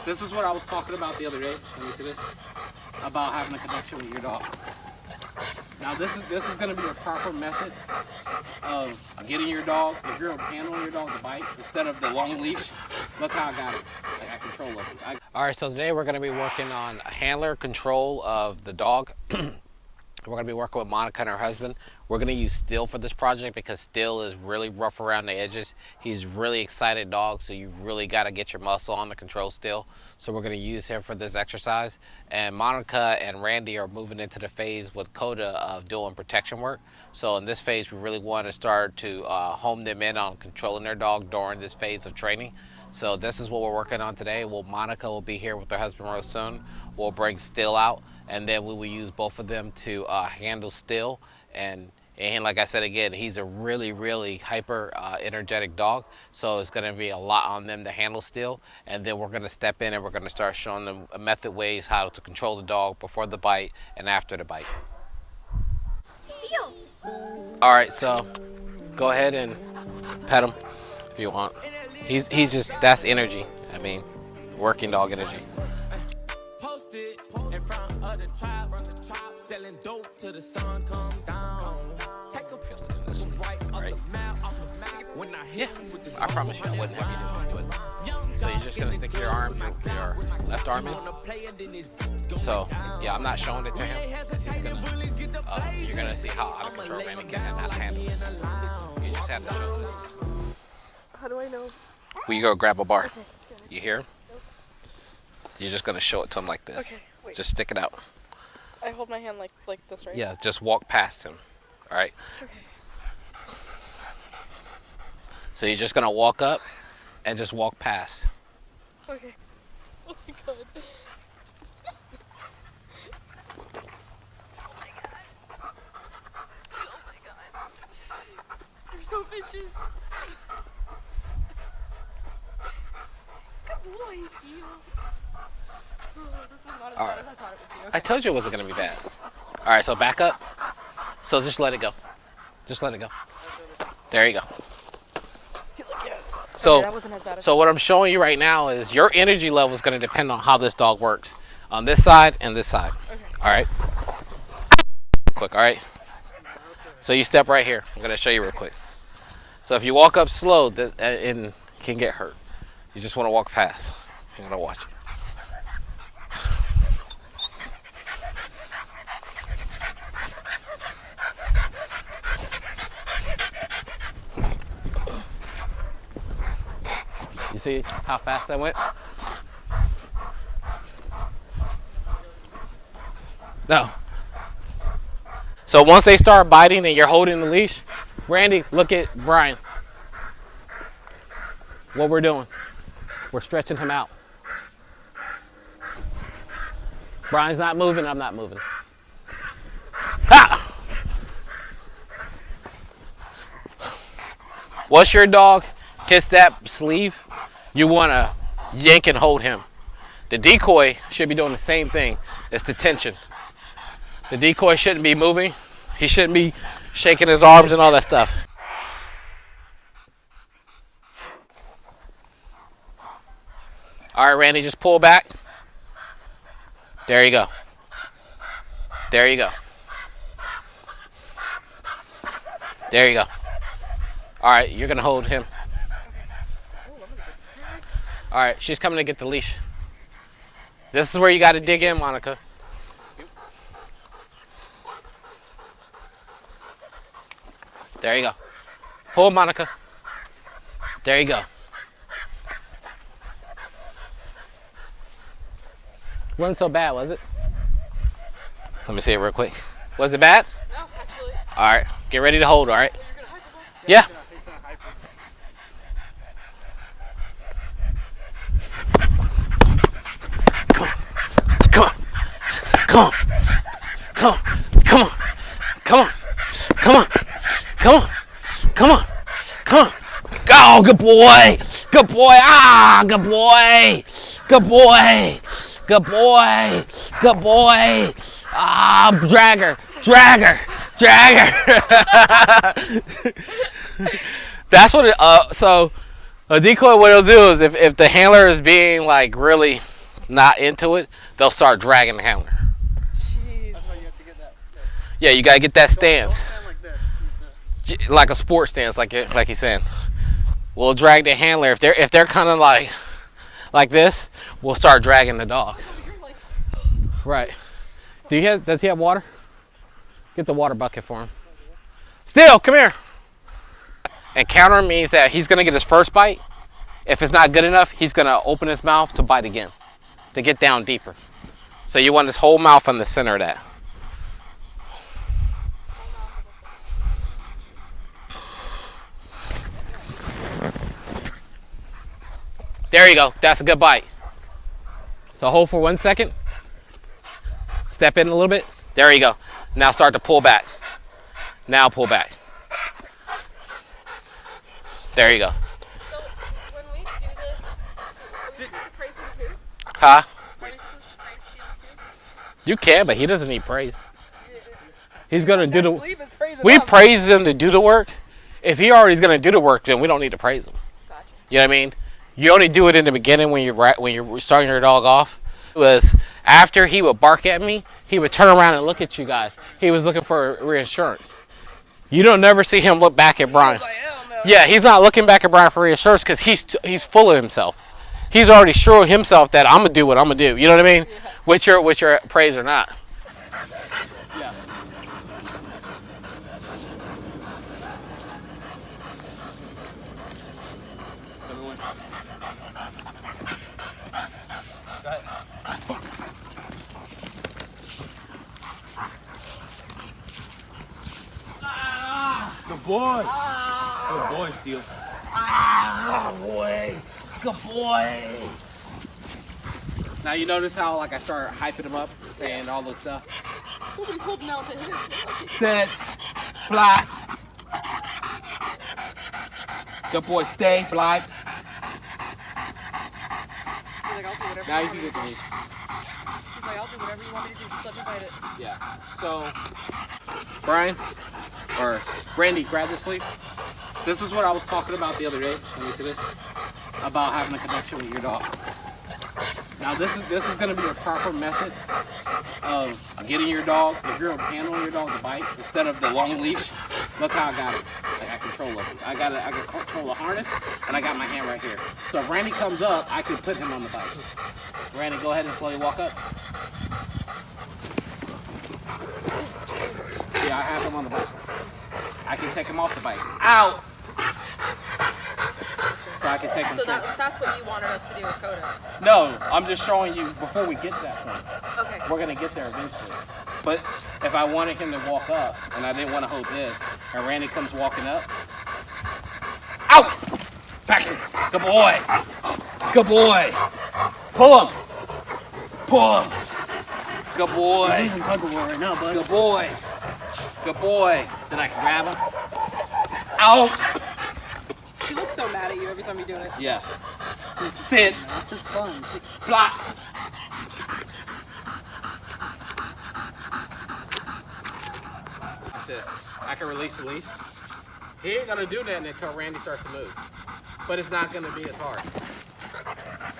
This is what I was talking about the other day. Let me see this. About having a connection with your dog. Now this is going to be a proper method of getting your dog. If you're handling your dog to bite instead of the long leash, look how I got it. I got control of it. All right, so today we're going to be working on handler control of the dog. We're going to be working with Monica and her husband. We're going to use Still for this project because Still is really rough around the edges. He's a really excited dog, so you've really got to get your muscle on to control Still. So we're going to use him for this exercise. And Monica and Randy are moving into the phase with Coda of doing protection work. So in this phase, we really want to start to home them in on controlling their dog during this phase of training. So this is what we're working on today. Monica will be here with her husband real soon. We'll bring Still out, and then we will use both of them to handle Still. And like I said again, he's a really hyper energetic dog, so it's going to be a lot on them to handle Still. And then we're going to step in and we're going to start showing them method ways how to control the dog before the bite and after the bite. Still. All right, so go ahead and pet him if you want. He's just, that's energy. I mean, working dog energy. Posted in front of the tribe, selling dope till the sun come down. Take a picture right off the map, when I hit with this. I promise you I wouldn't have you do it. So you're just gonna stick your left arm in. So yeah, I'm not showing it to him. You're gonna see how out of control Randy can and how to handle it. You just have to show this. How do I know? Well, you go grab a bar. Okay. You hear him? You're just gonna show it to him like this. Okay, wait. Just stick it out. I hold my hand like this, right? Yeah, just walk past him. All right. Okay. So you're just gonna walk up and just walk past. Okay. Oh my god. Oh my god. Oh my god. You're so vicious. Good boy, Steve. Oh, this was not as bad as I thought it would be. Okay. I told you it wasn't gonna be bad. All right, so back up. So just let it go. Just let it go. There you go. He's like, yes. So, Okay, that wasn't as bad as so what I'm showing you right now is your energy level is going to depend on how this dog works. On this side and this side. Okay. All right. Quick. All right. So you step right here. I'm going to show you real quick. So if you walk up slow, and you can get hurt. You just want to walk fast. I'm going to watch you. You see how fast I went? No. So once they start biting and you're holding the leash, Randy, look at Brian. What we're doing, we're stretching him out. Brian's not moving, I'm not moving. Ha! Once your dog hits that sleeve, you want to yank and hold him. The decoy should be doing the same thing. It's the tension. The decoy shouldn't be moving. He shouldn't be shaking his arms and all that stuff. All right, Randy, just pull back. There you go. There you go. There you go. All right, you're gonna hold him. All right, she's coming to get the leash. This is where you got to dig in, Monica. There you go. Pull, Monica. There you go. Wasn't so bad, was it? Let me see it real quick. Was it bad? No, actually. All right, get ready to hold, all right? You're gonna hyper back? Yeah. Come on. Come on. Come on. Come on. Come on. Come on. Come on. Come on. Come on. Oh, good boy. Good boy. Ah, good boy. Good boy. Good boy. Good boy. Ah, drag her. Drag her. Drag her. That's what it, so a decoy, what it'll do is if the handler is being like really not into it, they'll start dragging the handler. Jeez. That's why you have to get that. Yeah, you gotta get that stance, Don't stand like this. like a sports stance, like he's saying. We'll drag the handler if they're kind of like this. We'll start dragging the dog. Right. Does he have water? Get the water bucket for him. Still, come here. And counter means that he's gonna get his first bite. If it's not good enough, he's gonna open his mouth to bite again, to get down deeper. So you want his whole mouth in the center of that. There you go. That's a good bite. So hold for 1 second. Step in a little bit. There you go. Now start to pull back. Now pull back. There you go. So when we do this, are we supposed to praise him too? Huh? Are we supposed to praise Steele too? You can, but he doesn't need praise. He's gonna do the. Sleeve is praising We him. praise him to do the work. If he already is gonna do the work, then we don't need to praise him. Gotcha. You know what I mean? You only do it in the beginning when you're starting your dog off. It was after he would bark at me, he would turn around and look at you guys. He was looking for reassurance. You don't never see him look back at Brian. Like, hell no. Yeah, he's not looking back at Brian for reassurance because he's full of himself. He's already sure of himself that I'm gonna do what I'm gonna do. You know what I mean? Yeah. With your praise or not. Yeah. Good boy. Good boy, Steele. Boy, good boy. Now you notice how I started hyping him up, saying all this stuff. Nobody's holding out to him. Sit, flat. Good boy, stay, flat. He's like, I'll do whatever Now you you want can me get the lead. He's like, I'll do whatever you want me to do. Just let me bite it. Yeah. So, Brian, or Randy, grab this sleeve. This is what I was talking about the other day. Let me see this. About having a connection with your dog. Now this is going to be a proper method of getting your dog. If you're handling your dog to bite instead of the long leash, look how I got it. Like I control it. I can control the harness, and I got my hand right here. So if Randy comes up, I can put him on the bite. Randy, go ahead and slowly walk up. Yeah, I have him on the bite. I can take him off the bite. Out! So I can take him So straight. that's what you wanted us to do with Coda. No, I'm just showing you before we get to that point. Okay. We're going to get there eventually. But if I wanted him to walk up, and I didn't want to hold this, and Randy comes walking up, out! Back him. Good boy. Good boy. Pull him. Pull him. Good boy. He's in tug of war right now, bud. Good boy. Good boy. Then I can grab him. Out. He looks so mad at you every time you're doing it. Yeah. Sit. This is fun. Plots. Watch this. I can release the leash. He ain't gonna do that until Randy starts to move. But it's not gonna be as hard.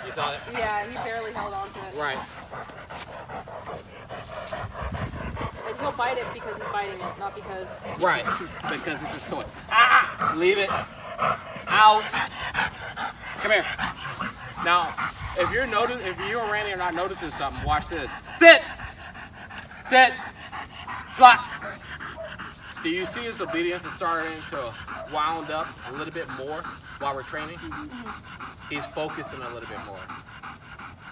You saw it? Yeah, he barely held on to it. Right. Like, he'll bite it because he's biting it, not because... Right. Because it's his toy. Ah! Leave it. Out. Come here. Now, if you and Randy are not noticing something, watch this. Sit. Sit. Plots. Do you see his obedience is starting to wound up a little bit more while we're training? He's focusing a little bit more.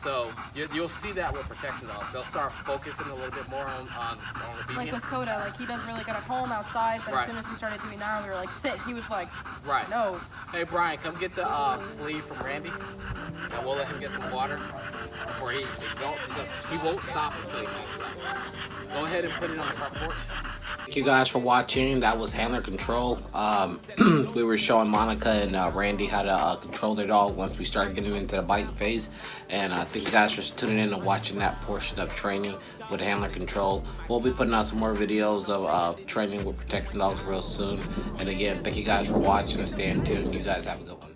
So you'll see that with protection dogs. They'll start focusing a little bit more on Like obedience. with Coda, like he does really good at home outside, but Right. as soon as we started doing that, we were like, sit. He was like, Right. no. Hey Brian, come get the sleeve from Randy, and we'll let him get some water before he exalts. He won't stop until he comes back. Go ahead and put it on the front porch. Thank you guys for watching. That was Handler Control. We were showing Monica and Randy how to control their dog once we started getting into the biting phase. And thank you guys for tuning in and watching that portion of training with Handler Control. We'll be putting out some more videos of training with protection dogs real soon. And again, thank you guys for watching and staying tuned. You guys have a good one.